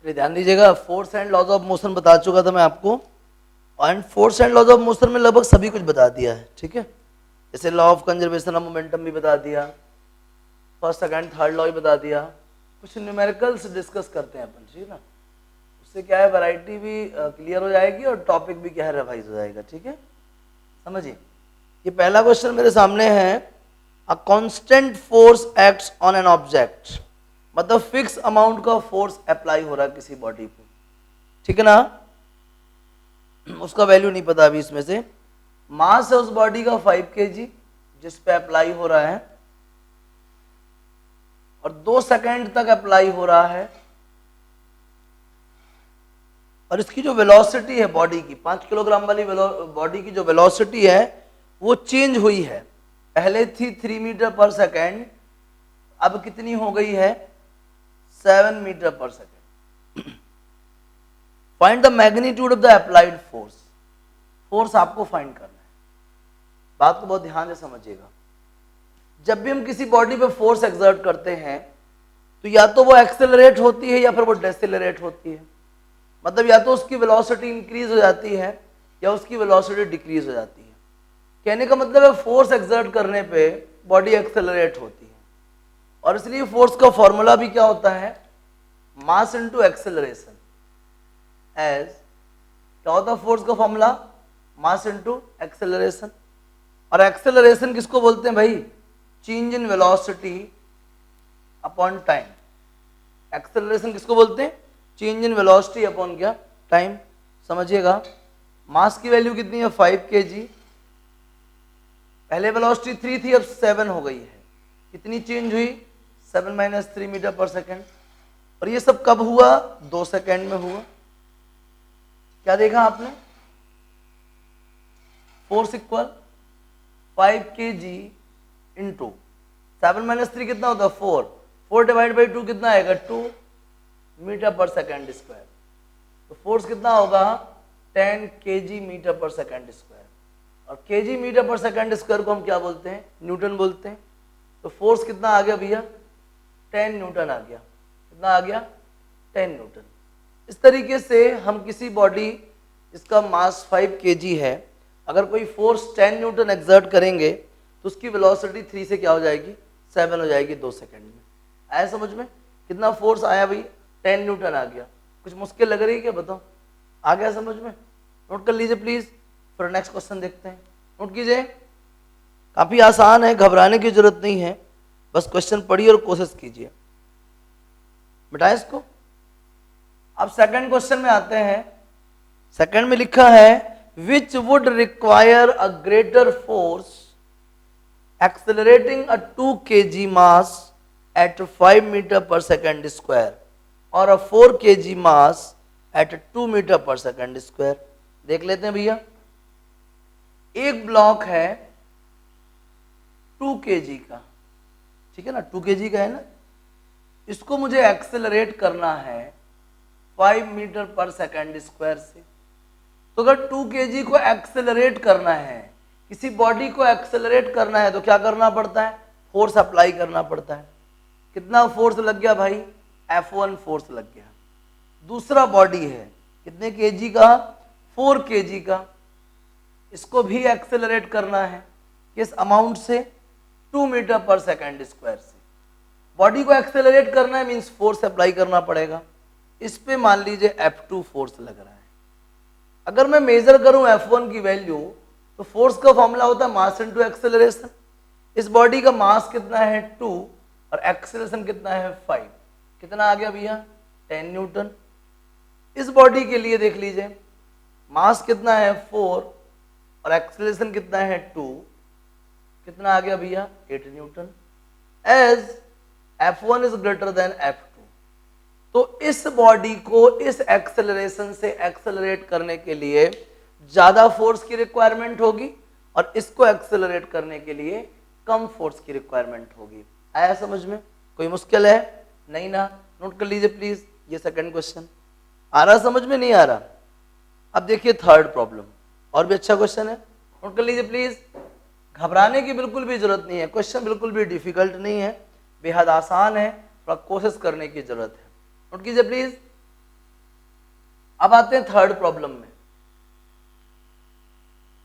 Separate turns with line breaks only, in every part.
ये ध्यान दीजिएगा, force and laws of motion बता चुका था मैं आपको, and force and laws of motion में लगभग सभी कुछ बता दिया है, ठीक है। जैसे law of conservation of momentum भी बता दिया, फर्स्ट सेकंड थर्ड लॉ भी बता दिया, कुछ न्यूमेरिकल्स डिस्कस करते हैं अपन, ठीक है ना। उससे क्या है, वैरायटी भी क्लियर हो जाएगी और टॉपिक भी क्या है, रिवाइज हो जाएगा, ठीक है। समझिए, ये पहला क्वेश्चन मेरे सामने है, a constant force acts on an object, मतलब फिक्स अमाउंट का फोर्स अप्लाई हो रहा है किसी बॉडी पे, ठीक है ना। उसका वैल्यू नहीं पता अभी इसमें से। मास है उस बॉडी का 5 kg जिस पे अप्लाई हो रहा है, और 2 सेकंड तक अप्लाई हो रहा है, और इसकी जो वेलोसिटी है बॉडी की, 5 किलोग्राम वाली बॉडी की जो वेलोसिटी है वो चेंज हुई है। पहले थी 3 मीटर पर सेकेंड, अब कितनी हो गई है, 7 metre per second. Find the magnitude of the applied force, force आपको फाइंड करना है। बात को बहुत ध्यान से समझिएगा, जब भी हम किसी बॉडी पे फोर्स एक्सर्ट करते हैं तो या तो वो एक्सेलरेट होती है या फिर वो डेसेलरेट होती है, मतलब या तो उसकी वेलोसिटी इंक्रीज हो जाती है या उसकी वेलोसिटी डिक्रीज हो जाती है। कहने का मतलब है फोर्स एक्सर्ट करने पे बॉडी एक्सेलरेट होती है, और इसलिए फोर्स का फॉर्मूला भी क्या होता है, मास इनटू एक्सेलरेशन। एज क्या होता है फोर्स का फॉर्मूला, मास इनटू एक्सेलरेशन। और एक्सेलरेशन किसको बोलते हैं भाई, change in velocity upon time. Acceleration किसको बोलते हैं, चेंज इन वेलोसिटी अपॉन क्या, टाइम। समझिएगा, मास की वैल्यू कितनी है, 5 kg, पहले वेलोसिटी 3 थी, अब 7 हो गई है। कितनी चेंज हुई, 7 - 3 मीटर पर सेकेंड। और ये सब कब हुआ, 2 सेकेंड में हुआ। क्या देखा आपने, फोर्स इक्वल 5 kg इंटू 7 - 3 कितना होता है, 4 डिवाइड बाई 2 कितना आएगा, 2 मीटर पर सेकेंड स्क्वायर। तो फोर्स कितना होगा, 10 kg metre per second square. और kg metre per second square को हम क्या बोलते हैं, न्यूटन बोलते हैं। तो फोर्स कितना आ गया भैया, 10 न्यूटन आ गया। कितना आ गया, 10 न्यूटन। इस तरीके से हम किसी बॉडी इसका मास 5 kg है, अगर कोई फोर्स 10 न्यूटन एक्सर्ट करेंगे तो उसकी वेलोसिटी 3 से क्या हो जाएगी, 7 हो जाएगी 2 सेकंड में। आया समझ में, कितना फोर्स आया भाई, 10 न्यूटन आ गया। कुछ मुश्किल लग रही है क्या, बताओ, आ गया समझ में। नोट कर लीजिए प्लीज, फिर नेक्स्ट क्वेश्चन देखते हैं। नोट कीजिए, काफी आसान है, घबराने की जरूरत नहीं है, बस क्वेश्चन पढ़िए और कोशिश कीजिए। मिटाए इसको। अब सेकंड क्वेश्चन में आते हैं। सेकंड में लिखा है, which would require a greater force accelerating a 2 kg mass at 5 metre per second square और a 4 kg mass at 2 metre per second square. देख लेते हैं भैया, एक ब्लॉक है 2 kg का, ठीक है ना, 2 kg का है ना, इसको मुझे एक्सेलरेट करना है 5 मीटर पर सेकेंड स्क्वायर से। तो अगर 2 kg को एक्सेलरेट करना है, किसी बॉडी को एक्सेलरेट करना है, तो क्या करना पड़ता है, फोर्स अप्लाई करना पड़ता है। कितना फोर्स लग गया भाई, F1 फोर्स लग गया। दूसरा बॉडी है कितने kg का, 4 kg का, इसको भी एक्सेलरेट करना है, किस अमाउंट से, 2 मीटर पर सेकेंड स्क्वायर से। बॉडी को एक्सेलरेट करना है मीन्स फोर्स अप्लाई करना पड़ेगा। इस पे मान लीजिए F2 फोर्स लग रहा है। अगर मैं मेजर करूं F1 की वैल्यू, तो फोर्स का फॉर्मूला होता है मास इनटू एक्सेलरेशन। इस बॉडी का मास कितना है, 2, और एक्सेलरेशन कितना है, 5। कितना आ गया भैया, 10 न्यूटन। इस बॉडी के लिए देख लीजिए, मास कितना है, 4, और एक्सेलरेशन कितना है, 2। कितना आ गया भैया, 8 newton. As F1 is greater than F2, तो इस बॉडी को इस एक्सेलरेशन से एक्सेलरेट करने के लिए ज्यादा फोर्स की रिक्वायरमेंट होगी, और इसको एक्सेलरेट करने के लिए कम फोर्स की रिक्वायरमेंट होगी। आया समझ में, कोई मुश्किल है, नहीं ना। नोट कर लीजिए प्लीज, ये सेकंड क्वेश्चन आ रहा समझ में, नहीं आ रहा। अब देखिए थर्ड प्रॉब्लम, और भी अच्छा क्वेश्चन है, नोट कर लीजिए प्लीज। घबराने की बिल्कुल भी जरूरत नहीं है, क्वेश्चन बिल्कुल भी डिफिकल्ट नहीं है, बेहद आसान है, थोड़ा कोशिश करने की जरूरत है। नोट कीजिए प्लीज। अब आते हैं थर्ड प्रॉब्लम में,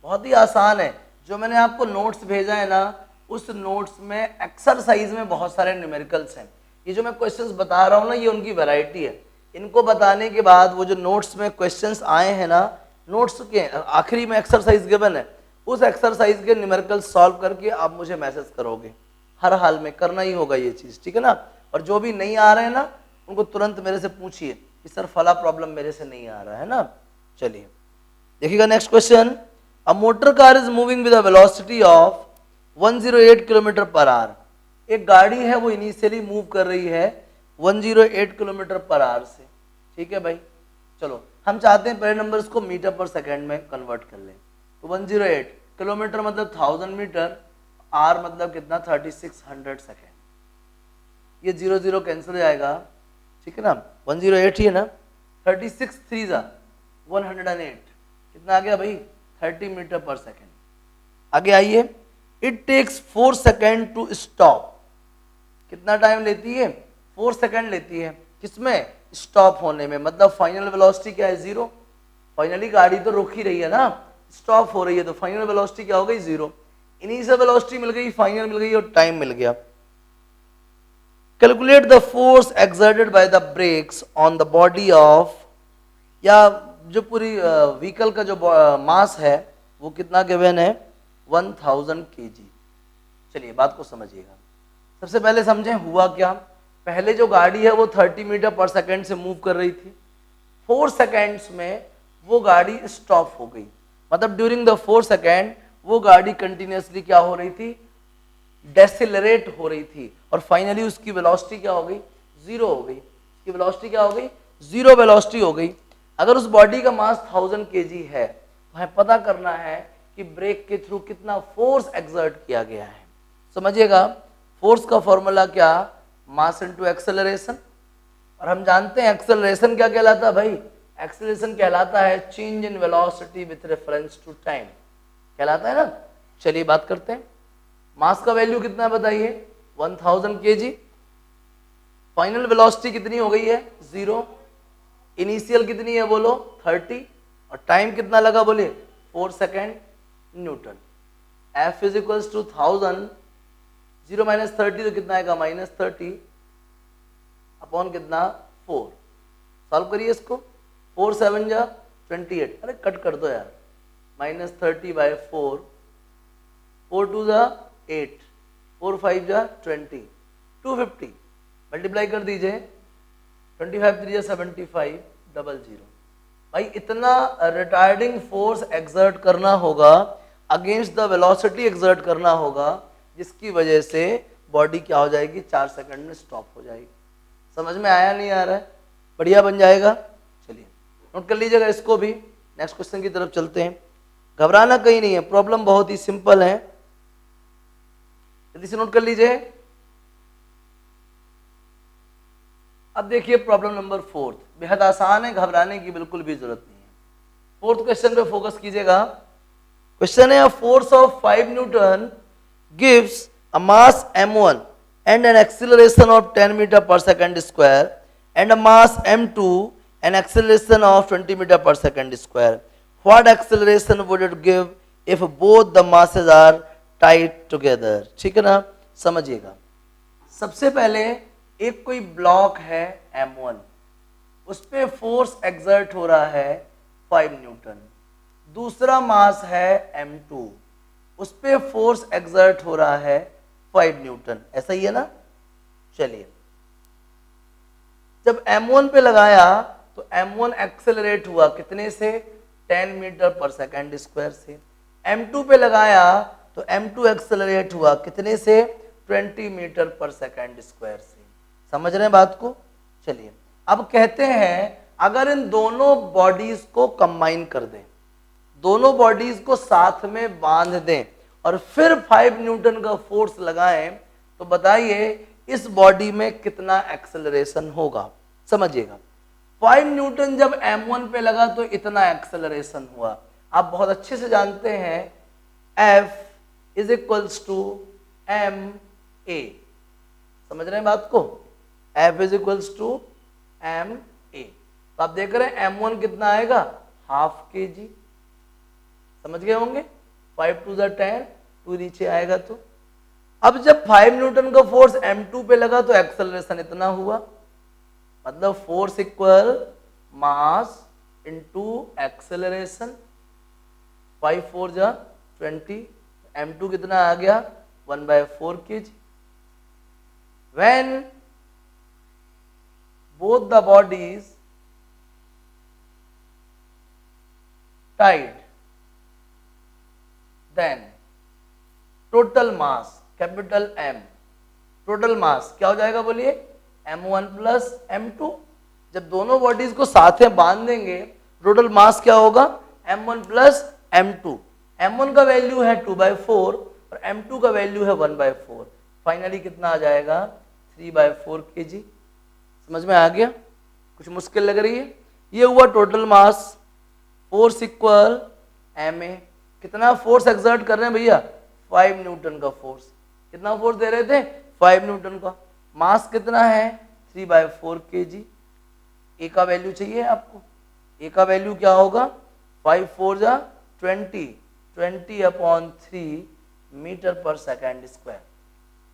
बहुत ही आसान है। जो मैंने आपको नोट्स भेजा है ना, उस नोट्स में एक्सरसाइज में बहुत सारे न्यूमेरिकल्स हैं। ये जो मैं क्वेश्चंस बता रहा हूँ ना, ये उनकी वैरायटी है। इनको बताने के बाद वो जो नोट्स में क्वेश्चंस आए हैं ना, नोट्स के आखिरी में एक्सरसाइज गिवन है, उस एक्सरसाइज के न्यूमेरिकल्स सॉल्व करके आप मुझे मैसेज करोगे। हर हाल में करना ही होगा ये चीज़, ठीक है ना। और जो भी नहीं आ रहे हैं ना, उनको तुरंत मेरे से पूछिए कि सर फला प्रॉब्लम मेरे से नहीं आ रहा है ना। चलिए देखिएगा next question. A motor car is moving with a velocity of 108 kilometre per hour. एक गाड़ी है वो इनिशियली मूव कर रही है 108 किलोमीटर पर आवर से, ठीक है भाई। चलो हम चाहते हैं पहले नंबर इसको मीटर पर सेकंड में कन्वर्ट कर लें। तो 108 किलोमीटर मतलब 1000 मीटर, आर मतलब कितना 3600 सेकेंड। ये 0 0 कैंसिल हो जाएगा, ठीक है ना। 108 ही है ना, 36 3 108, कितना आ गया भाई 30 मीटर पर सेकेंड। आगे आइए, it takes 4 second to stop. कितना टाइम लेती है 4 सेकेंड लेती है, किसमें स्टॉप होने में। मतलब फाइनल वेलोसिटी क्या है 0। फाइनली गाड़ी तो रुक ही रही है ना, स्टॉप हो रही है, तो फाइनल वेलोसिटी क्या हो गई 0। इनिशियल वेलोसिटी मिल गई, फाइनल मिल गई और टाइम मिल गया। Calculate the force exerted by the breaks on the body of, या जो पूरी व्हीकल का जो मास है वो कितना गिवन है 1000 kg। चलिए बात को समझिएगा। सबसे पहले समझें हुआ क्या। पहले जो गाड़ी है वो 30 मीटर पर सेकंड से मूव कर रही थी, 4 सेकेंड्स में वो गाड़ी स्टॉप हो गई। मतलब ड्यूरिंग द 4 सेकेंड वो गाड़ी कंटिन्यूसली क्या हो रही थी, डेसिलरेट हो रही थी, और फाइनली उसकी वेलोसिटी क्या हो गई 0 हो गई। उसकी वेलोसिटी क्या हो गई 0 वेलोसिटी हो गई। अगर उस बॉडी का मास 1000 kg है, तो हमें पता करना है कि ब्रेक के थ्रू कितना फोर्स एक्सर्ट किया गया है। समझिएगा, फोर्स का फॉर्मूला क्या, मास इनटू एक्सेलरेशन। और हम जानते हैं एक्सेलरेशन क्या कहलाता है भाई, एक्सेलरेशन कहलाता है change in velocity with reference to time, कहलाता है ना। चलिए बात करते हैं, मास का वैल्यू कितना है बताइए 1000 kg। फाइनल वेलोसिटी कितनी हो गई है 0। इनिशियल कितनी है बोलो 30, और टाइम कितना लगा बोले 4 second newton. F is equals to 1000, 0 minus 30 तो कितना आएगा -30 अपॉन कितना 4। सॉल्व करिए इसको, 4 7 जा 28, अरे कट कर दो यार, -30 बाय 4, 4 2 जा 8, 4 5 जा 20, 250 मल्टीप्लाई कर दीजिए, 25 3 जा 75 00। भाई इतना रिटार्डिंग फोर्स एक्सर्ट करना होगा, अगेंस्ट द वेलोसिटी एक्सर्ट करना होगा, जिसकी वजह से बॉडी क्या हो जाएगी 4 सेकंड में स्टॉप हो जाएगी। समझ में आया नहीं आ रहा है, बढ़िया बन जाएगा। चलिए नोट कर लीजिएगा इसको भी। नेक्स्ट क्वेश्चन की तरफ चलते हैं। घबराना कहीं नहीं है, प्रॉब्लम बहुत ही सिंपल है, जल्दी से नोट कर लीजिए। अब देखिए प्रॉब्लम नंबर 4, बेहद आसान है, घबराने की बिल्कुल भी जरूरत नहीं है। 4th क्वेश्चन पे फोकस कीजिएगा। क्वेश्चन है, force of 5 Newton gives a mass m1 and an acceleration of 10 meter per second square and a mass m2 and acceleration of 20 meter per second square. What acceleration would it give if both the masses are tied together? ठीक है ना, समझिएगा। सबसे पहले एक कोई block है m1, उस पे फोर्स एक्सर्ट हो रहा है 5 न्यूटन। दूसरा मास है m2, उस पे फोर्स एक्सर्ट हो रहा है 5 न्यूटन, ऐसा ही है ना। चलिए जब m1 पे लगाया तो m1 एक्सेलरेट हुआ कितने से 10 मीटर पर सेकंड स्क्वायर से। m2 पे लगाया तो m2 एक्सेलरेट हुआ कितने से 20 मीटर पर सेकंड स्क्वायर से। समझ रहे हैं बात को। चलिए अब कहते हैं अगर इन दोनों बॉडीज को कंबाइन कर दें, दोनों बॉडीज को साथ में बांध दें और फिर 5 न्यूटन का फोर्स लगाएं, तो बताइए इस बॉडी में कितना एक्सेलरेशन होगा। समझिएगा, 5 न्यूटन जब m1 पे लगा तो इतना एक्सेलरेशन हुआ। आप बहुत अच्छे से जानते हैं F is equals to ma, समझ रहे हैं बात को, F is equals to ma। तो आप देख रहे हैं m1 कितना आएगा, हाफ kg, समझ गए होंगे। 5 टू द 10, 2 नीचे आएगा। तो अब जब 5 न्यूटन का फोर्स m2 पे लगा तो एक्सेलरेशन इतना हुआ, मतलब force equal mass into acceleration. 5 4 जा 20, m2 कितना आ गया 1/4 kg। When both the bodies tied, then total mass capital M, total mass क्या हो जाएगा बोलिए, m1 प्लस m2। जब दोनों बॉडीज को साथ में बांध देंगे टोटल मास क्या होगा, m1 प्लस m2। m1 का वैल्यू है 2/4 और m2 का वैल्यू है 1/4। फाइनली कितना आ जाएगा 3/4 kg। समझ में आ गया, कुछ मुश्किल लग रही है। ये हुआ total mass. Force equal ma, कितना फोर्स एक्सर्ट कर रहे हैं भैया, 5 न्यूटन का फोर्स। कितना फोर्स दे रहे थे, 5 न्यूटन का। मास कितना है 3/4 kg। ए का वैल्यू चाहिए आपको, ए का वैल्यू क्या होगा, 5 4 जा 20, 20/3 मीटर पर सेकेंड स्क्वायर।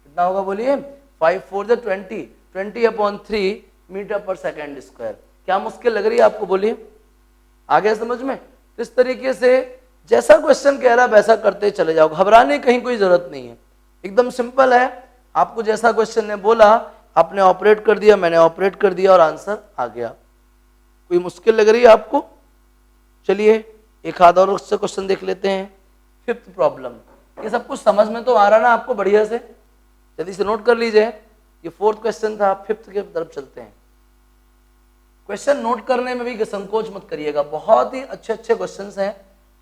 कितना होगा बोलिए, 5 4 जा 20, 20/3 मीटर पर सेकेंड स्क्वायर। क्या मुश्किल लग रही है आपको बोलिए, आ गया समझ में। इस तरीके से जैसा क्वेश्चन कह रहा है वैसा करते चले जाओ, घबराने कहीं कोई जरूरत नहीं है, एकदम सिंपल है। आपको जैसा क्वेश्चन ने बोला आपने ऑपरेट कर दिया, मैंने ऑपरेट कर दिया और आंसर आ गया। कोई मुश्किल लग रही है आपको, चलिए एक आध और उससे क्वेश्चन देख लेते हैं। 5th प्रॉब्लम, ये सब कुछ समझ में तो आ रहा ना आपको बढ़िया से, जल्दी से नोट कर लीजिए। ये 4th क्वेश्चन था, 5th के तरफ चलते हैं। क्वेश्चन नोट करने में भी संकोच मत करिएगा, बहुत ही अच्छे अच्छे क्वेश्चन हैं,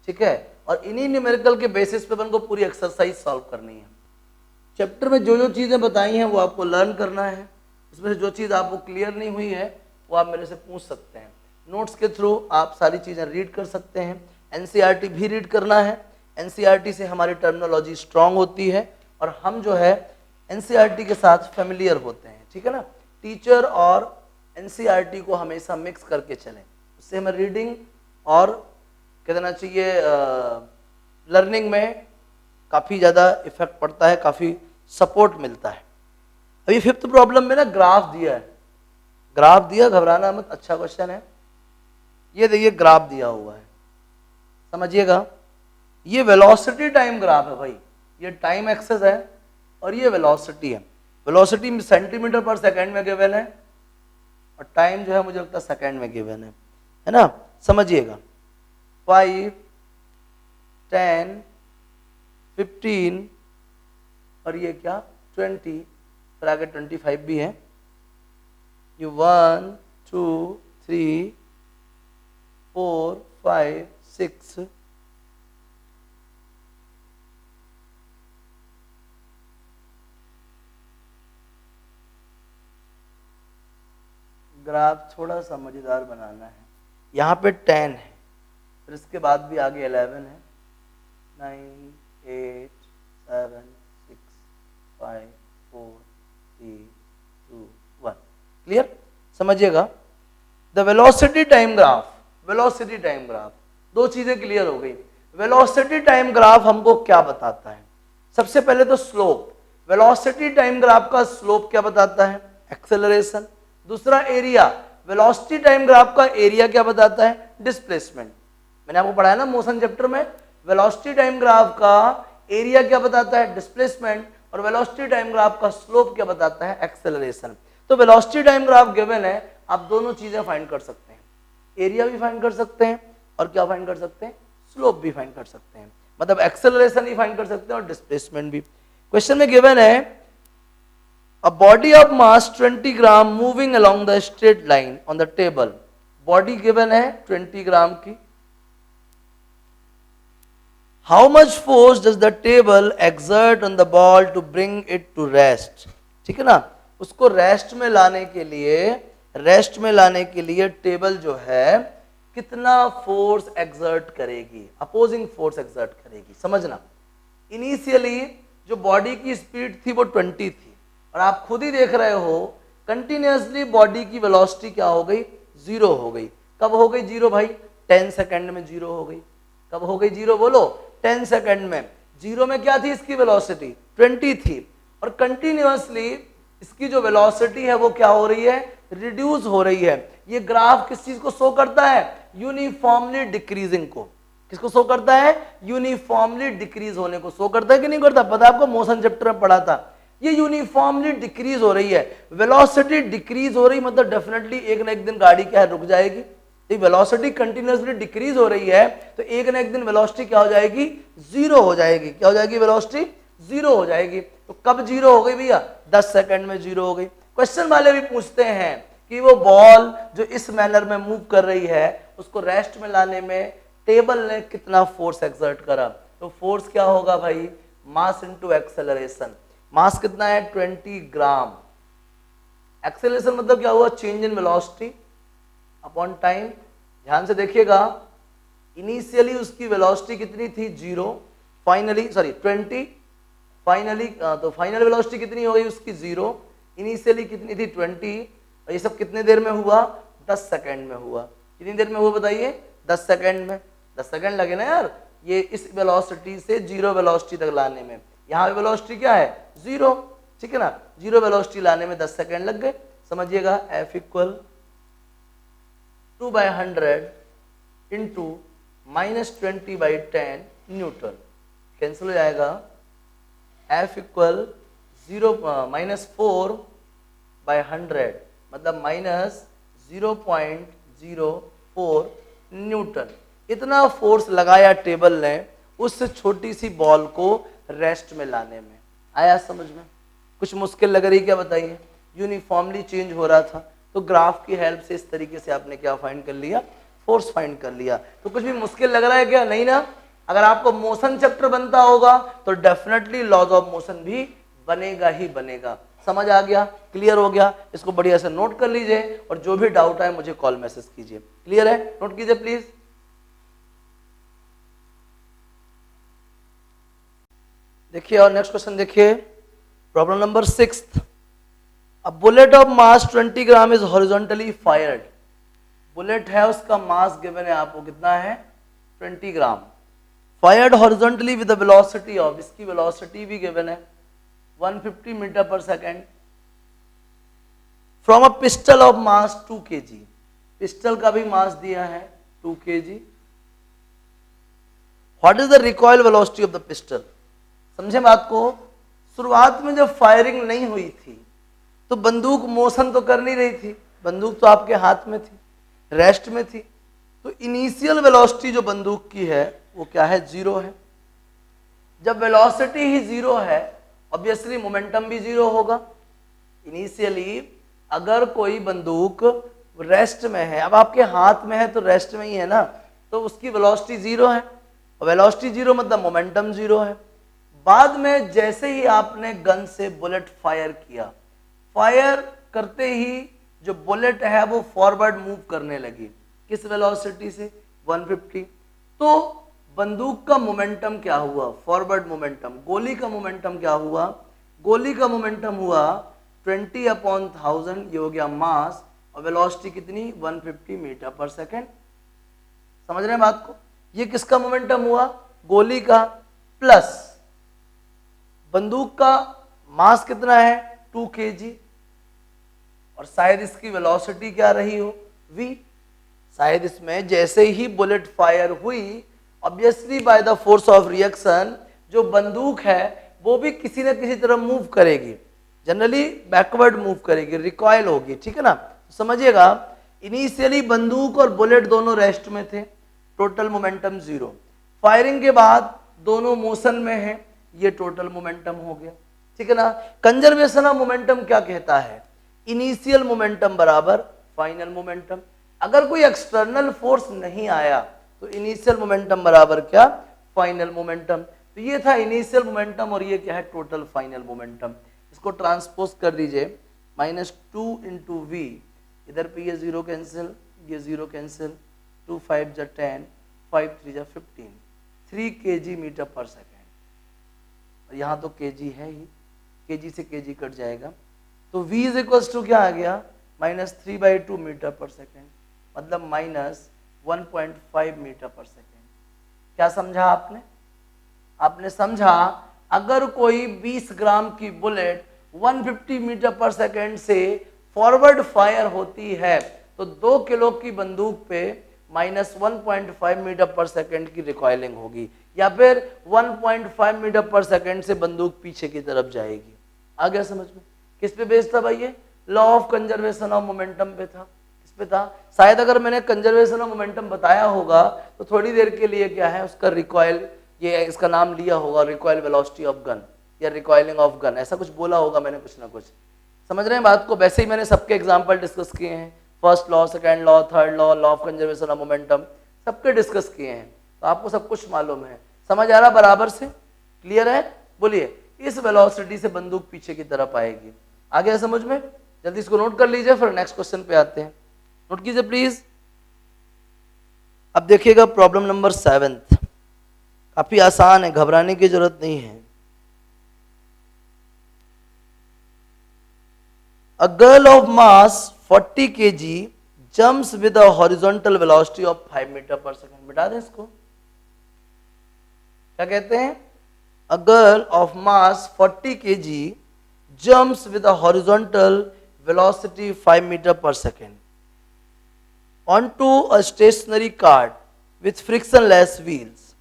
ठीक है। और इन्हीं न्यूमेरिकल के बेसिस पे अपन को पूरी एक्सरसाइज सॉल्व करनी है। चैप्टर में जो जो चीजें बताई हैं वो आपको लर्न करना है, उसमें से जो चीज आपको क्लियर नहीं हुई है वो आप मेरे से पूछ सकते हैं। नोट्स के थ्रू आप सारी चीजें रीड कर सकते हैं। एनसीईआरटी भी रीड करना है, एनसीईआरटी से हमारी टर्मिनोलॉजी स्ट्रांग होती है और हम जो है एनसीईआरटी के साथ फेमिलियर होते हैं, ठीक है ना। टीचर और एनसीईआरटी को हमेशा मिक्स करके चलें, उससे हमें रीडिंग और क्या देना चाहिए, लर्निंग में काफ़ी ज़्यादा इफेक्ट पड़ता है, काफ़ी सपोर्ट मिलता है। अभी 5th प्रॉब्लम में ना ग्राफ दिया है, ग्राफ दिया, घबराना मत, अच्छा क्वेश्चन है। ये देखिए ग्राफ दिया हुआ है, समझिएगा। ये वेलोसिटी टाइम ग्राफ है भाई, ये टाइम एक्सेस है और ये वेलोसिटी है। वेलोसिटी सेंटीमीटर पर सेकेंड में गिवन है और टाइम जो है मुझे लगता है सेकेंड में गिवन है ना। समझिएगा 5, 10, 15 और ये क्या 20, फिर आगे 25 भी है। ये 1 2 3 4 5 6 ग्राफ थोड़ा सा मजेदार बनाना है। यहाँ पे 10 है, फिर इसके बाद भी आगे 11 है, 9 8 7 6 5 4 3 2 1। क्लियर, समझिएगा। The velocity time graph, velocity time graph, दो चीजें क्लियर हो गई। वेलोसिटी टाइम ग्राफ हमको क्या बताता है, सबसे पहले तो स्लोप। वेलोसिटी टाइम ग्राफ का स्लोप क्या बताता है, एक्सेलरेशन। दूसरा एरिया, वेलोसिटी टाइम ग्राफ का एरिया क्या बताता है, डिस्प्लेसमेंट। मैंने आपको पढ़ाया ना मोशन चैप्टर में, वेलोसिटी टाइम ग्राफ का एरिया क्या बताता है, डिस्प्लेसमेंट, और वेलोसिटी टाइम ग्राफ का स्लोप क्या बताता है, एक्सेलरेशन। तो वेलोसिटी टाइम ग्राफ गिवन है, आप दोनों चीजें फाइंड कर सकते हैं, एरिया भी फाइंड कर सकते हैं और क्या फाइंड कर सकते हैं, स्लोप भी फाइंड कर सकते हैं, मतलब एक्सेलरेशन भी फाइंड कर सकते हैं और डिस्प्लेसमेंट भी। क्वेश्चन में गिवन है a body of mass 20 gram moving along the straight line on the table। Body given है 20 ग्राम की। how much force does the table exert on the ball to bring it to rest। ठीक है ना, उसको rest में लाने के लिए, रेस्ट में लाने के लिए टेबल जो है कितना फोर्स एक्सर्ट करेगी, अपोजिंग फोर्स एक्सर्ट करेगी। समझना, इनिशियली जो बॉडी की स्पीड थी वो 20 थी और आप खुद ही देख रहे हो कंटिन्यूअसली बॉडी की वेलोसिटी क्या हो गई, जीरो हो गई। कब हो गई जीरो भाई? 10 सेकंड में जीरो हो गई। कब हो गई जीरो बोलो? 10 सेकंड में। जीरो में क्या थी इसकी वेलोसिटी? 20 थी, और कंटिन्यूअसली इसकी जो वेलोसिटी है वो क्या हो रही है? रिड्यूस हो रही है। ये ग्राफ किस चीज को शो करता है? यूनिफॉर्मली डिक्रीजिंग को। किसको शो करता है? यूनिफॉर्मली डिक्रीज होने को शो करता है कि नहीं करता? पता है आपको, मोशन चैप्टर में पढ़ा था। ये यूनिफॉर्मली डिक्रीज हो रही है, वेलोसिटी डिक्रीज हो रही, मतलब डेफिनेटली एक ना एक दिन गाड़ी क्या है? रुक जाएगी। वेलोसिटी कंटिन्यूअसली डिक्रीज हो रही है तो एक ना एक दिन वेलोसिटी क्या हो जाएगी? जीरो हो जाएगी। क्या हो जाएगी? वेलोसिटी जीरो हो जाएगी। तो कब जीरो हो गई भैया? 10 सेकंड में जीरो हो गई। क्वेश्चन वाले भी पूछते हैं कि वो बॉल जो इस मैनर में मूव कर रही है उसको रेस्ट में लाने में टेबल ने कितना फोर्स एक्सर्ट करा? तो फोर्स क्या होगा भाई? Mass into acceleration. मास कितना है? 20 ग्राम। एक्सेलरेशन मतलब क्या हुआ? Change in velocity upon time. ध्यान से देखिएगा, इनिशियली उसकी वेलोसिटी कितनी थी? जीरो। फाइनली 20। फाइनली तो फाइनल वेलोसिटी कितनी हो गई उसकी? जीरो। इनिशियली कितनी थी? 20। और ये सब कितने देर में हुआ? 10 सेकंड में हुआ। कितनी देर में हुआ बताइए? 10 सेकंड में। 10 सेकंड लगे ना यार, ये इस वेलोसिटी से जीरो वेलोसिटी तक लाने में। यहाँ पे वेलोसिटी क्या है? जीरो, ठीक है ना? जीरो वेलोसिटी लाने में 10 सेकंड लग गए। समझिएगा, F equal 2/100 into -20/10 Newton. Cancel हो जाएगा। F इक्वल -4/100 मतलब -0.04 न्यूटन। इतना फोर्स लगाया टेबल ने उस छोटी सी बॉल को रेस्ट में लाने में। आया समझ में? कुछ मुश्किल लग रही क्या बताइए? यूनिफॉर्मली चेंज हो रहा था, तो ग्राफ की हेल्प से इस तरीके से आपने क्या फाइंड कर लिया? फोर्स फाइंड कर लिया। तो कुछ भी मुश्किल लग रहा है क्या? नहीं ना? अगर आपको मोशन चैप्टर बनता होगा तो डेफिनेटली लॉज ऑफ मोशन भी बनेगा ही बनेगा। समझ आ गया? क्लियर हो गया? इसको बढ़िया से नोट कर लीजिए और जो भी डाउट है मुझे कॉल मैसेज कीजिए। क्लियर है? नोट कीजिए प्लीज। देखिए और नेक्स्ट क्वेश्चन देखिए, problem number 6। A bullet of mass 20 gram is horizontally fired। Bullet है, उसका मास गिवन है आपको, कितना है? 20 gram. Fired horizontally with the velocity of, इसकी वेलोसिटी भी गिवन है 150 metre per second, from a pistol of mass 2 kg। Pistol का भी मास दिया है 2 kg। What is the recoil velocity of the pistol? समझे बात को? शुरुआत में जब फायरिंग नहीं हुई थी तो बंदूक मोशन तो कर नहीं रही थी, बंदूक तो आपके हाथ में थी, रेस्ट में थी। तो इनिशियल वेलोसिटी जो बंदूक की है वो क्या है? जीरो है। जब वेलोसिटी ही जीरो है ऑब्वियसली मोमेंटम भी जीरो होगा। इनिशियली अगर कोई बंदूक रेस्ट में है, अब आपके हाथ में है तो रेस्ट में ही है ना, तो उसकी वेलोसिटी जीरो है। वेलोसिटी जीरो मतलब मोमेंटम जीरो है। बाद में जैसे ही आपने गन से बुलेट फायर किया, फायर करते ही जो बुलेट है वो फॉरवर्ड मूव करने लगी। किस वेलोसिटी से? 150। तो बंदूक का मोमेंटम क्या हुआ? Forward momentum. गोली का मोमेंटम क्या हुआ? गोली का मोमेंटम हुआ 20/1000, ये हो गया मास, और वेलोसिटी कितनी? 150 मीटर पर सेकेंड। समझ रहे हैं बात को? ये किसका मोमेंटम हुआ? गोली का, प्लस बंदूक का मास कितना है? 2 kg, और शायद इसकी वेलोसिटी क्या रही हो? v। शायद इसमें जैसे ही बुलेट फायर हुई obviously by the force of reaction जो बंदूक है वो भी किसी न किसी तरह मूव करेगी, जनरली बैकवर्ड मूव करेगी, रिकॉइल होगी, ठीक है ना? तो समझिएगा, इनिशियली बंदूक और बुलेट दोनों रेस्ट में थे, टोटल मोमेंटम जीरो। फायरिंग के बाद दोनों मोशन में है, ये टोटल मोमेंटम हो गया, ठीक है ना? कंजर्वेशन ऑफ मोमेंटम क्या कहता है? इनिशियल मोमेंटम बराबर फाइनल मोमेंटम। अगर कोई एक्सटर्नल फोर्स नहीं आया तो इनिशियल मोमेंटम बराबर क्या? Final momentum. तो ये था इनिशियल मोमेंटम और ये क्या है? Total final momentum. इसको ट्रांसपोज कर दीजिए, -2 × v, इधर पे ये जीरो कैंसिल, ये zero cancel, 2 × 5 = 10, 5 × 3 = 15, 3 kg metre per second. और यहाँ तो kg है ही, kg से kg कट जाएगा, तो v इज इक्वल्स टू क्या आ गया? -3/2 मीटर पर सेकेंड। मतलब माइनस 1.5 मीटर पर सेकेंड। क्या समझा आपने? आपने समझा अगर कोई 20 ग्राम की बुलेट 150 मीटर पर सेकेंड से फॉरवर्ड फायर होती है तो 2 किलो की बंदूक पे माइनस 1.5 मीटर पर सेकेंड की रिकॉइलिंग होगी, या फिर 1.5 मीटर पर सेकेंड से बंदूक पीछे की तरफ जाएगी। आ गया समझ में? किस पे बेस्ड था भाई ये? Law of conservation of momentum पे था। किस पे था? शायद अगर मैंने कंजर्वेशन ऑफ मोमेंटम बताया होगा तो थोड़ी देर के लिए क्या है उसका रिकॉइल, ये इसका नाम लिया होगा रिकॉइल वेलोसिटी ऑफ गन या रिकॉइलिंग ऑफ गन, ऐसा कुछ बोला होगा मैंने कुछ ना कुछ। समझ रहे हैं बात को? वैसे ही मैंने सबके एग्जांपल डिस्कस किए हैं, first law, second law, third law, law of conservation of momentum, सबके डिस्कस किए हैं, तो आपको सब कुछ मालूम है। समझ आ रहा बराबर से? क्लियर है? बोलिए। इस वेलोसिटी से बंदूक पीछे की तरफ आएगी। आ गया समझ में? जल्दी इसको नोट कर लीजिए, फिर नेक्स्ट क्वेश्चन पे आते हैं। नोट कीजिए प्लीज। अब देखिएगा प्रॉब्लम नंबर 7, काफी आसान है, घबराने की जरूरत नहीं है। A girl of mass 40 kg jumps with a horizontal velocity of 5 metre per second. बिठा दें इसको। क्या कहते हैं? A girl of mass 40 kg jumps with a horizontal velocity 5 meter per second onto a stationary cart with frictionless wheels.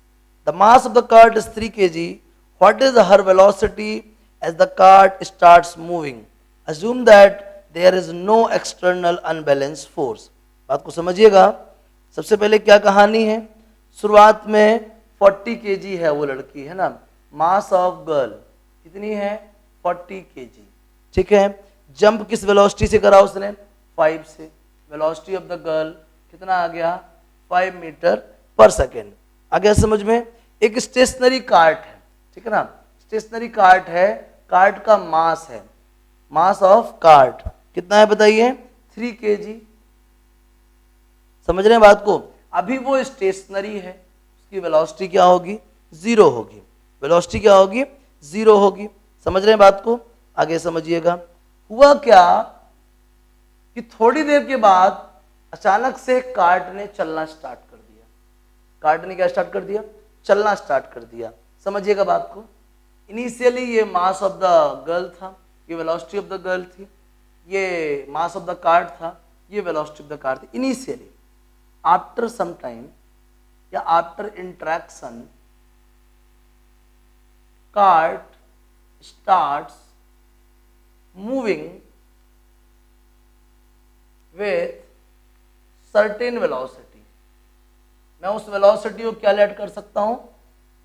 The mass of the cart is 3 kg. What is her velocity as the cart starts moving? Assume that there is no external unbalanced force. बात को समझिएगा। सबसे पहले क्या कहानी है? शुरुआत में 40 kg है वो लड़की, है ना। मास ऑफ गर्ल कितनी है? 40 kg। ठीक है। जंप किस वेलोसिटी से करा उसने? 5 से। वेलोसिटी ऑफ द गर्ल कितना आ गया? 5 मीटर पर सेकेंड। आ गया समझ में? एक स्टेशनरी कार्ट है, ठीक है ना। स्टेशनरी कार्ट है, कार्ट का मास है, मास ऑफ कार्ट कितना है बताइए? 3 kg। समझ रहे हैं बात को? अभी वो स्टेशनरी है, उसकी वेलोसिटी क्या होगी? 0 होगी। वेलोसिटी क्या होगी? 0 होगी। समझ रहे हैं बात को? आगे समझिएगा। हुआ क्या कि थोड़ी देर के बाद अचानक से कार्ट ने चलना स्टार्ट कर दिया। कार्ट ने क्या स्टार्ट कर दिया? चलना स्टार्ट कर दिया। समझिएगा बात को। इनिशियली ये मास ऑफ द गर्ल था, ये वेलोसिटी ऑफ द गर्ल थी, ये मास ऑफ द कार्ट था, ये वेलोसिटी ऑफ द कार्ट थी इनिशियली। आफ्टर सम टाइम या after interaction cart starts moving with certain velocity. मैं उस वेलोसिटी को क्या लेट कर सकता हूं?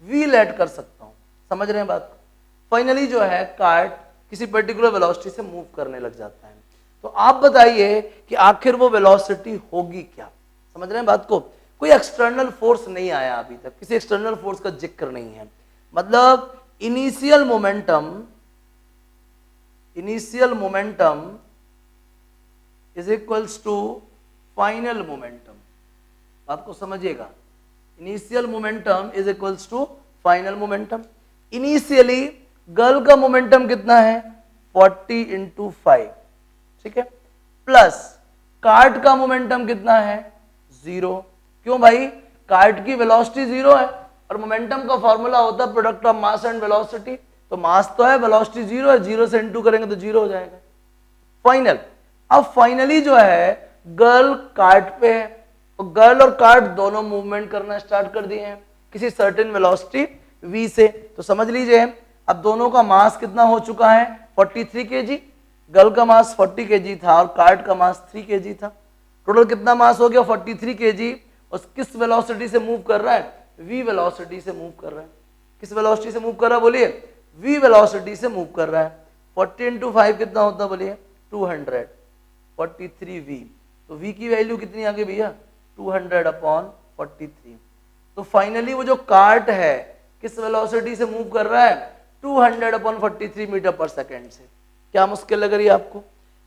वी लेट कर सकता हूं। समझ रहे हैं बात को? फाइनली जो है कार्ट किसी पर्टिकुलर वेलोसिटी से मूव करने लग जाता है। तो आप बताइए कि आखिर वो वेलोसिटी होगी क्या? समझ रहे हैं बात को? कोई एक्सटर्नल फोर्स नहीं आया अभी तक, किसी एक्सटर्नल फोर्स का जिक्र नहीं है। मतलब initial momentum is equals to final momentum. बात को समझिएगा। Initial momentum is equals to final momentum. Initially girl का मोमेंटम कितना है? 40 × 5, ठीक है, प्लस कार्ट का मोमेंटम कितना है? 0। क्यों भाई? कार्ट की वेलोसिटी 0 है और मोमेंटम का फॉर्मूला होता है product of mass and velocity. तो मास तो है, वेलोसिटी 0 है, 0 से इंटू करेंगे तो 0 हो जाएगा। फाइनल। अब फाइनली जो है गर्ल कार्ट पे है, तो गर्ल और कार्ट दोनों मूवमेंट करना स्टार्ट कर दिए हैं किसी सर्टेन वेलोसिटी v से। तो समझ लीजिए अब दोनों का मास कितना हो चुका है? 43 kg। गर्ल का मास 40 kg था और कार्ट का मास 3 kg था। टोटल कितना मास हो गया? 43 kg। और किस वेलोसिटी से मूव कर रहा है? v वेलोसिटी से मूव कर रहा है। किस वेलोसिटी से मूव कर रहा है बोलिए? v वेलोसिटी से मूव कर रहा है। 40 × 5 कितना होता है बोलिए? 200। 43v। तो v की वैल्यू कितनी आ गई भैया? 200/43। तो फाइनली वो जो कार्ट है किस वेलोसिटी से मूव कर रहा है? 200/43 मीटर पर सेकेंड से। क्या मुश्किल लग रही है आपको?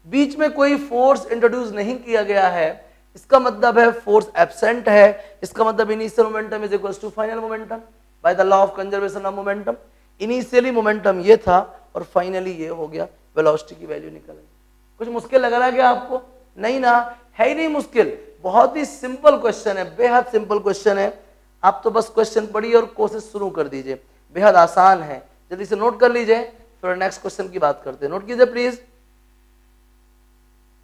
बीच में कोई फोर्स इंट्रोड्यूस नहीं किया गया है, इसका मतलब है फोर्स एब्सेंट है। इसका मतलब initial momentum is equals to final momentum by the law of conservation of momentum. Initially momentum ये था और फाइनली ये हो गया, वेलोसिटी की वैल्यू निकल गई। कुछ मुश्किल लग रहा है क्या आपको? नहीं ना, है ही नहीं मुश्किल। बहुत ही सिंपल क्वेश्चन है, बेहद सिंपल क्वेश्चन है। आप तो बस क्वेश्चन पढ़िए और कोशिश शुरू कर दीजिए, बेहद आसान है, जल्दी से नोट कर लीजिए, फिर नेक्स्ट क्वेश्चन की बात करते हैं। नोट कीजिए प्लीज।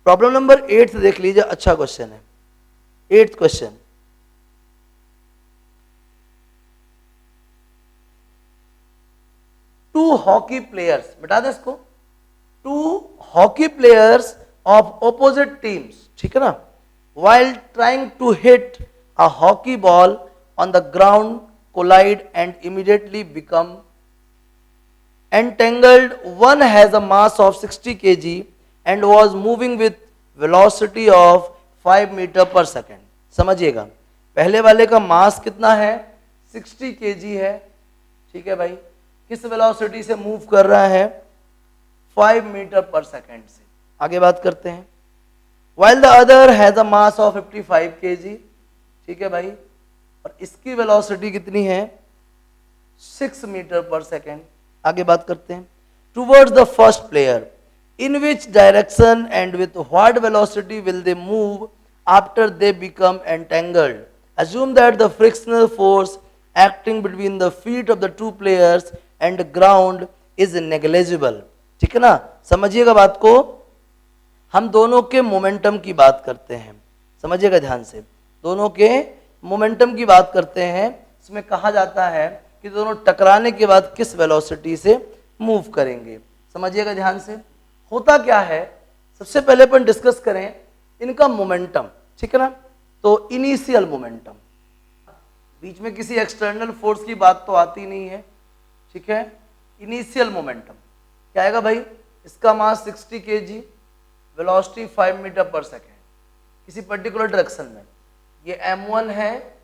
प्रॉब्लम नंबर 8 देख लीजिए, अच्छा क्वेश्चन है। 8th question, to hockey players, बता दें इसको, two hockey players of opposite teams, ठीक है ना, while trying to hit a hockey ball on the ground collide and immediately become entangled. One has a mass of 60 kg and was moving with velocity of 5 metre per second. समझिएगा, पहले वाले का मास कितना है, 60 kg है, ठीक है भाई, किस वेलोसिटी से मूव कर रहा है, 5 मीटर पर सेकेंड से। आगे बात करते हैं। While the other has a mass of 55 kg, ठीक है भाई, और इसकी वेलोसिटी कितनी है, 6 मीटर पर सेकेंड। आगे बात करते हैं। Towards the first player, in which direction and with what velocity will they move after they become entangled? Assume that the frictional force acting between the feet of the two players and ground is negligible, ठीक है ना। समझिएगा बात को, हम दोनों के momentum की बात करते हैं, समझिएगा ध्यान से, दोनों के मोमेंटम की बात करते हैं। इसमें कहा जाता है कि दोनों टकराने के बाद किस वेलोसिटी से मूव करेंगे, समझिएगा ध्यान से। होता क्या है, सबसे पहले अपन डिस्कस करें इनका मोमेंटम, ठीक है ना। तो इनिशियल मोमेंटम, बीच में किसी एक्सटर्नल फोर्स की बात तो आती नहीं है, ठीक है। इनिशियल मोमेंटम क्या आएगा भाई, इसका मास 60 kg, velocity 5 metre per second, किसी पर्टिकुलर डायरेक्शन में। ये m1 है,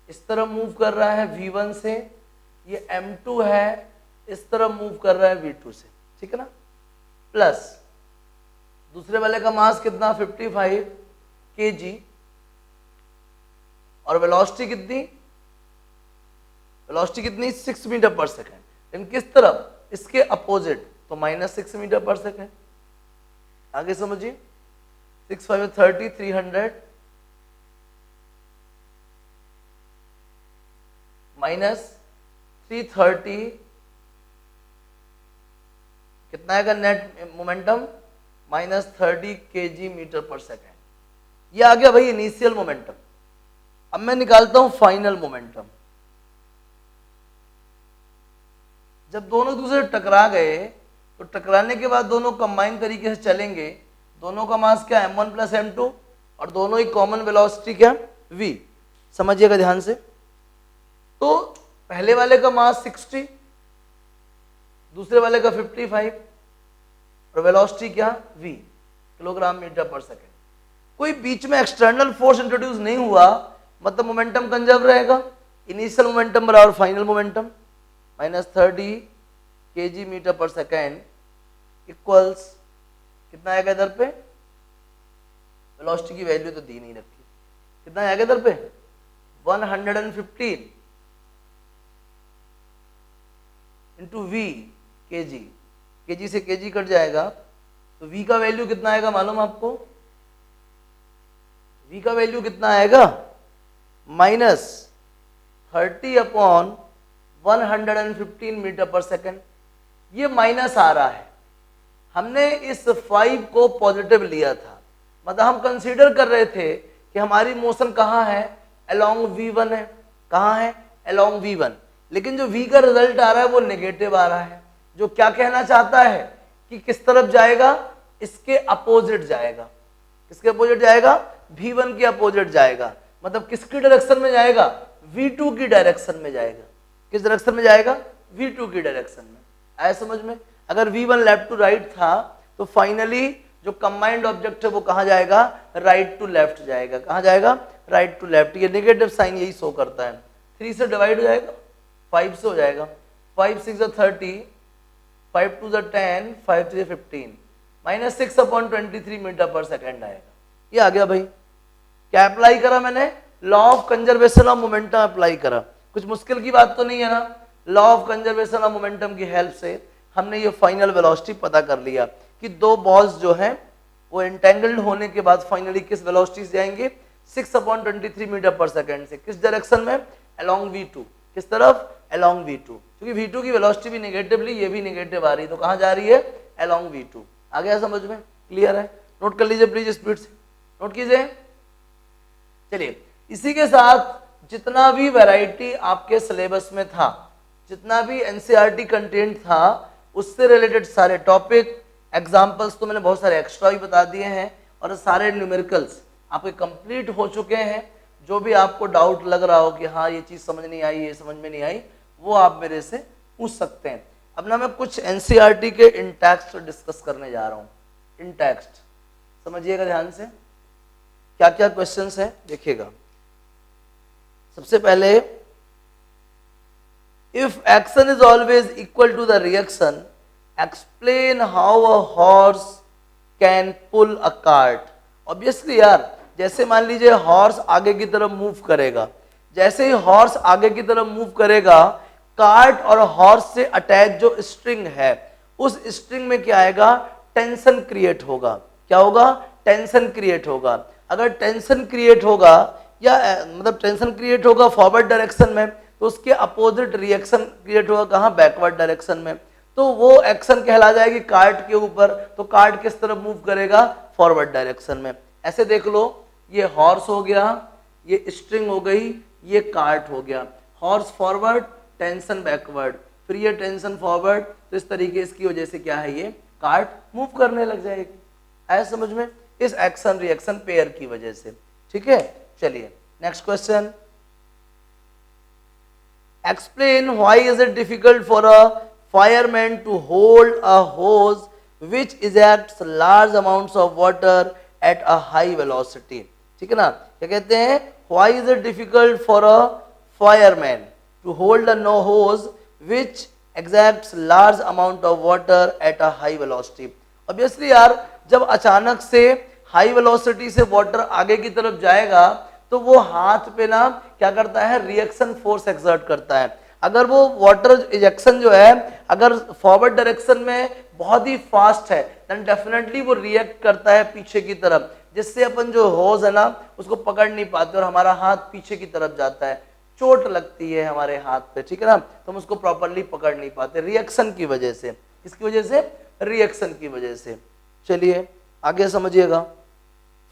इस तरह मूव कर रहा है v1 से, ये m2 है, इस तरह मूव कर रहा है v2 से, ठीक है ना। प्लस दूसरे वाले का मास कितना, 55 kg, और वेलोसिटी कितनी, वेलोसिटी कितनी, 6 मीटर पर सेकेंड। लेकिन किस तरफ, इसके अपोजिट, तो -6 मीटर पर सेकेंड। आगे समझिए, 6 5 30, 300 माइनस 330, कितना आएगा net momentum, -30 kg metre per second. ये आ गया भाई इनिशियल मोमेंटम। अब मैं निकालता हूं फाइनल मोमेंटम। जब दोनों दूसरे टकरा गए तो टकराने के बाद दोनों कंबाइन तरीके से चलेंगे, दोनों का मास क्या, m1 प्लस m2, और दोनों ही कॉमन वेलोसिटी क्या, v। समझिएगा ध्यान से। तो पहले वाले का मास 60, दूसरे वाले का 55, और वेलोसिटी क्या, v, kilogram metre per second. कोई बीच में एक्सटर्नल फोर्स इंट्रोड्यूस नहीं हुआ, मतलब मोमेंटम कंजर्व रहेगा। इनिशियल मोमेंटम बराबर final momentum, -30 kg metre per second equals कितना आएगा इधर पे, वेलोसिटी की वैल्यू तो दी नहीं रखी, कितना आएगा इधर पे, 115 इंटू v kg, kg से kg कट जाएगा, तो v का वैल्यू कितना आएगा मालूम आपको, v का वैल्यू कितना आएगा, -30/115 मीटर पर सेकेंड। ये माइनस आ रहा है, हमने इस 5 को पॉजिटिव लिया था, मतलब हम कंसीडर कर रहे थे कि हमारी मोशन कहाँ है, अलोंग v1 है, कहाँ है, अलोंग v1। लेकिन जो v का रिजल्ट आ रहा है वो नेगेटिव आ रहा है, जो क्या कहना चाहता है कि किस तरफ जाएगा, इसके अपोजिट जाएगा। किसके अपोजिट जाएगा, v1 के अपोजिट जाएगा। मतलब किसकी डायरेक्शन में जाएगा, v2 की डायरेक्शन में जाएगा। किस डायरेक्शन में जाएगा, v2 की डायरेक्शन में। आया समझ में। अगर v1 लेफ्ट टू राइट था तो फाइनली जो कंबाइंड ऑब्जेक्ट है वो कहाँ जाएगा, राइट टू लेफ्ट जाएगा। कहाँ जाएगा, राइट टू लेफ्ट। ये नेगेटिव साइन यही शो करता है। 3 से डिवाइड हो जाएगा, 5 से हो जाएगा, 5 6 30, 5 2 10, 5 3 15, -6/23 मीटर पर सेकेंड आएगा। ये आ गया भाई। क्या अप्लाई करा मैंने, law of conservation of momentum apply करा। कुछ मुश्किल की बात तो नहीं है ना। Law of conservation of momentum की हेल्प से हमने ये फाइनल वेलोसिटी पता कर लिया कि दो बॉल्स जो हैं वो एंटेंगल्ड होने के बाद फाइनली किस वेलोसिटी से जाएंगे, 6/23 मीटर पर सेकेंड से। किस डायरेक्शन में? Along V2। किस तरफ? अलोंग V2, क्योंकि V2 की वेलोसिटी भी नेगेटिवली, ये भी नेगेटिव आ रही है, तो कहाँ जा रही है? Along V2। आ गया समझ में? क्लियर है? नोट कर लीजिए प्लीज, स्पीड से नोट कीजिए। चलिए, इसी के साथ जितना भी वैरायटी आपके सिलेबस में था, जितना भी एनसीईआरटी कंटेंट था, उससे रिलेटेड सारे टॉपिक, एग्जाम्पल्स तो मैंने बहुत सारे एक्स्ट्रा भी बता दिए हैं, और सारे न्यूमेरिकल्स आपके कंप्लीट हो चुके हैं। जो भी आपको डाउट लग रहा हो कि हाँ ये चीज़ समझ नहीं आई, ये समझ में नहीं आई, वो आप मेरे से पूछ सकते हैं। अब ना मैं कुछ एनसीईआरटी के इन टेक्स्ट डिस्कस करने जा रहा हूँ। इन टेक्स्ट समझिएगा ध्यान से, क्या क्या क्वेश्चंस हैं देखिएगा। सबसे पहले, if action is always equal to the reaction, explain how a horse can pull a cart. Obviously यार, जैसे मान लीजिए हॉर्स आगे की तरफ मूव करेगा, जैसे ही हॉर्स आगे की तरफ मूव करेगा, कार्ट और हॉर्स से अटैच जो स्ट्रिंग है, उस स्ट्रिंग में क्या आएगा? टेंशन क्रिएट होगा। क्या होगा? टेंशन क्रिएट होगा। अगर टेंशन क्रिएट होगा, या मतलब टेंशन क्रिएट होगा फॉरवर्ड डायरेक्शन में, तो उसके अपोजिट रिएक्शन क्रिएट होगा कहाँ? बैकवर्ड डायरेक्शन में। तो वो एक्शन कहला जाएगी कार्ट के ऊपर। तो कार्ट किस तरफ मूव करेगा? फॉरवर्ड डायरेक्शन में। ऐसे देख लो, ये हॉर्स हो गया, ये स्ट्रिंग हो गई, ये कार्ट हो गया। हॉर्स फॉरवर्ड, टेंशन बैकवर्ड, फिर ये टेंशन फॉरवर्ड, तो इस तरीके इसकी वजह से क्या है? ये कार्ट मूव करने लग जाएगी। आया समझ में? इस एक्शन रिएक्शन पेयर की वजह से। ठीक है, चलिए next question. Explain why is it difficult for a fireman to hold a hose which ejects large amounts of water at a high velocity। ठीक है ना? क्या कहते हैं? Why is it difficult for a fireman to hold a no hose which ejects large amount of water at a high velocity? Obviously यार, जब अचानक से हाई वेलोसिटी से वाटर आगे की तरफ जाएगा, तो वो हाथ पे ना क्या करता है? रिएक्शन फोर्स एक्सर्ट करता है। अगर वो वाटर इजेक्शन जो है अगर फॉरवर्ड डायरेक्शन में बहुत ही फास्ट है, देन डेफिनेटली वो रिएक्ट करता है पीछे की तरफ, जिससे अपन जो होज है ना उसको पकड़ नहीं पाते और हमारा हाथ पीछे की तरफ जाता है, चोट लगती है हमारे हाथ पे। ठीक है ना? तो हम उसको प्रॉपरली पकड़ नहीं पाते रिएक्शन की वजह से। किसकी वजह से? रिएक्शन की वजह से। चलिए आगे समझिएगा।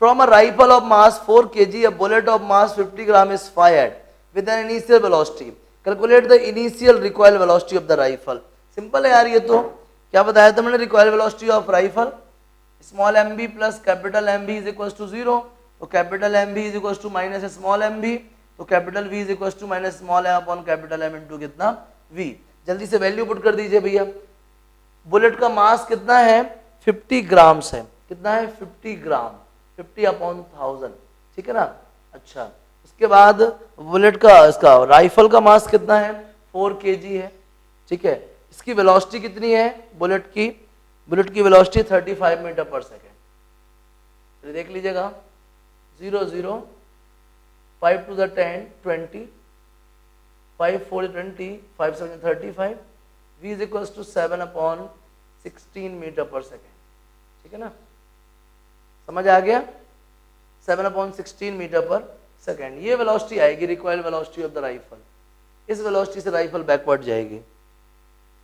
From a rifle of mass 4 kg a bullet of mass 50 gram is fired with an initial velocity. Calculate the initial recoil velocity of the rifle. Simple है यार, ये तो क्या बताया था मैंने? Recoil velocity of rifle small m b plus capital M B is equal to 0। तो capital M B is equal to minus small m b, तो capital V is equal to minus small m upon capital M into कितना? V. जल्दी से value put कर दीजिए भैया। Bullet का मास कितना है? 50 ग्राम्स है। कितना है? 50 ग्राम, 50 अपॉन 1000। ठीक है ना? अच्छा, उसके बाद बुलेट का, इसका राइफल का मास कितना है? 4 kg है। ठीक है, इसकी वेलोसिटी कितनी है? बुलेट की वेलोसिटी 35 मीटर पर सेकेंड। देख लीजिएगा, 0 0 5 to the 10 20 5 4 20 5 7 35, v is equals to 7 upon 16 metre per second. ठीक है ना? समझ आ गया? 7 upon 16 मीटर पर सेकेंड, ये वेलोसिटी आएगी recoil velocity of the rifle. इस वेलोसिटी से राइफल बैकवर्ड जाएगी।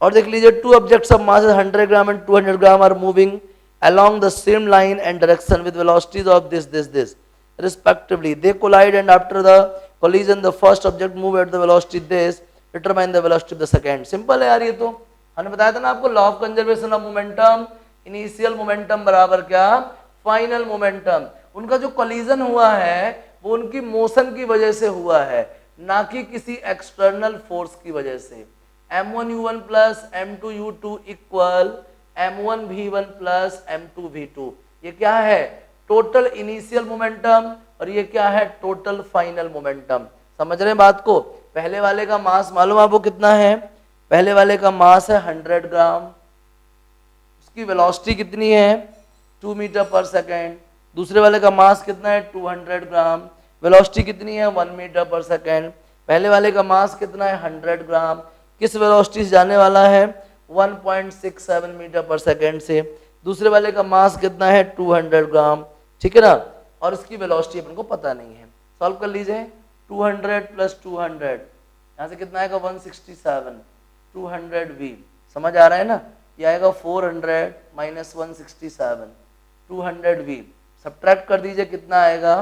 और देख लीजिए, 2 objects of mass 100 gram and 200 gram are moving along the same line and direction with velocities of this respectively. They collide and after the collision the first object move at the velocity this, determine the velocity of the second. Simple है यार, ये तो हमने बताया था ना आपको, law of conservation of momentum. Initial momentum बराबर क्या? Final momentum. उनका जो कोलिजन हुआ है वो उनकी मोशन की वजह से हुआ है, ना कि किसी एक्सटर्नल फोर्स की वजह से। m1u1 plus m2u2 equal m1v1 plus m2v2। ये क्या है? टोटल इनिशियल मोमेंटम, और ये क्या है? Total final momentum. समझ रहे हैं बात को? पहले वाले का मास मालूम आपको कितना है? पहले वाले का मास है 100 ग्राम, उसकी वेलोसिटी कितनी है? 2 मीटर पर सेकेंड। दूसरे वाले का मास कितना है? 200 ग्राम, वेलोसिटी कितनी है? 1 मीटर पर सेकेंड। पहले वाले का मास कितना है? 100 ग्राम, किस वेलोसिटी से जाने वाला है? 1.67 मीटर पर सेकेंड से। दूसरे वाले का मास कितना है? 200 ग्राम। ठीक है ना? और इसकी वेलोसिटी अपन को पता नहीं है। सॉल्व कर लीजिए, 200 प्लस 200 यहाँ से कितना आएगा 167, 200v समझ आ रहा है ना। ये आएगा 400 माइनस 167, 200v सब्ट्रैक्ट कर दीजिए, कितना आएगा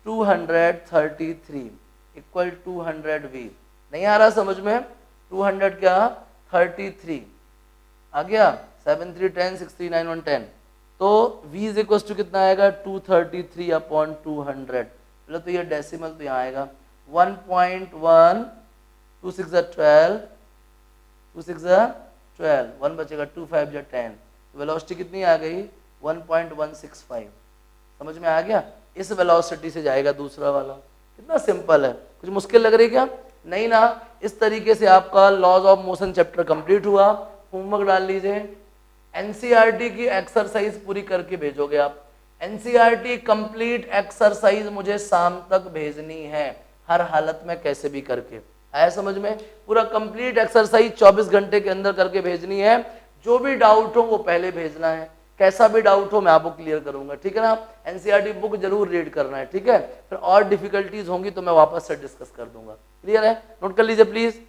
233 इक्वल 200v। नहीं आ रहा समझ में, 200 क्या 33 आ गया, 7 3 10 6 3 9 1 10, तो v इज इक्वल टू कितना आएगा 233 अपॉन 200। चलो तो ये डेसिमल तो यहाँ आएगा 1.1, 2 6 12, 2 6 12, 1 बचेगा 2 5 10, वेलोसिटी कितनी आ गई 1.165। समझ में आ गया, इस वेलोसिटी से जाएगा दूसरा वाला। कितना सिंपल है, कुछ मुश्किल लग रही है क्या? नहीं ना। इस तरीके से आपका laws of motion chapter complete हुआ। होमवर्क डाल लीजिए, एनसीईआरटी की एक्सरसाइज पूरी करके भेजोगे आप। एनसीईआरटी कंप्लीट एक्सरसाइज मुझे शाम तक भेजनी है, हर हालत में कैसे भी करके। आया समझ में? पूरा कंप्लीट एक्सरसाइज 24 घंटे के अंदर करके भेजनी है। जो भी डाउट हो वो पहले भेजना है, कैसा भी डाउट हो मैं आपको क्लियर करूंगा, ठीक है ना। एनसीईआरटी बुक जरूर रीड करना है, ठीक है। फिर और डिफिकल्टीज होंगी तो मैं वापस से डिस्कस कर दूंगा। क्लियर है? नोट कर लीजिए प्लीज।